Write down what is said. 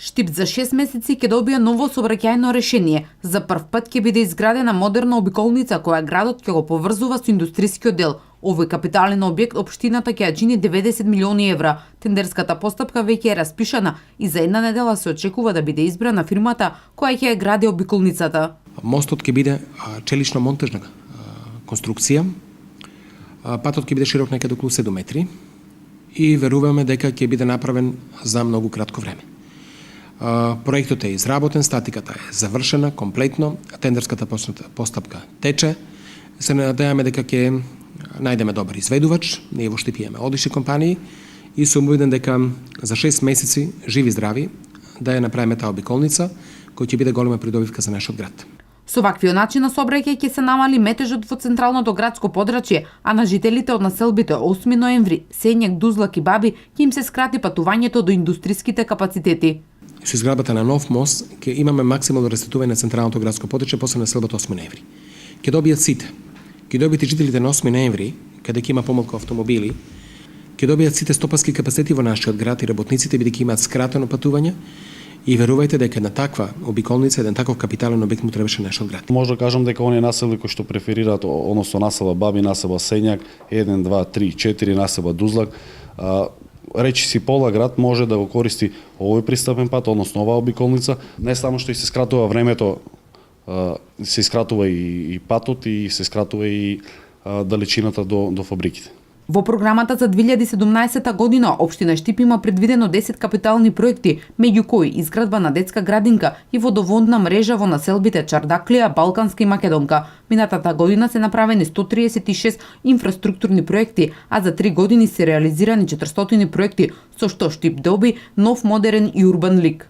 Штип за 6 месеци ќе добие ново сообраќајно решение. За прв пат ќе биде изградена модерна обиколница која градот ќе го поврзува со индустријскиот дел. Овој капитален објект општината ќе ја чини 90 милиони евра. Тендерската постапка веќе е распишана и за една недела се очекува да биде избрана фирмата која ќе ја гради обиколницата. Мостот ќе биде челично-монтажна конструкција. Патот ќе биде широк некаде околу 7 метри и веруваме дека ќе биде направен за многу кратко време. Проектот е изработен, статиката е завршена комплетно, тендерската постапка тече. Се надеваме дека ќе најдеме добар изведувач, ние во Штип имаме одлични компании и сум убеден дека за 6 месеци живи здрави да ја направиме таа обиколница која ќе биде голема придобивка за нашиот град. Со ваквиот начин на сообраќај ќе се намали метежот во централното градско подрачје, а на жителите од населбите 8 ноември, Сењак, Дузлак и Баби ќе им се скрати патувањето до индустријските капацитети. Со изградбата на нов мост ќе имаме максимално растетување на централното градско подрачје после населбата 8 ноември. Ќе добијат сите. Ќе добијат и жителите на 8 ноември, каде ќе има помалку автомобили, ќе добијат сите стопански капацитети во нашиот град и работниците бидејќи имаат скратено патување. И верувајте дека на таква обиколница, еден таков капитален објект му требаше нашиот град. Може да кажам дека оние населби кои што преферираат, односно населба Баби, населба Сењак, 1, 2, 3, 4, населба Дузлак, речи си пола град може да го користи овој пристапен пат, односно оваа обиколница, не само што и се скратува времето, се скратува и патот и се скратува и далечината до фабриките. Во програмата за 2017 година општина Штип има предвидено 10 капитални проекти, меѓу кои изградба на детска градинка и водоводна мрежа во населбите Чардаклија, Балканска и Македонка. Минатата година се направени 136 инфраструктурни проекти, а за 3 години се реализирани 400 проекти, со што Штип доби нов модерен и урбан лик.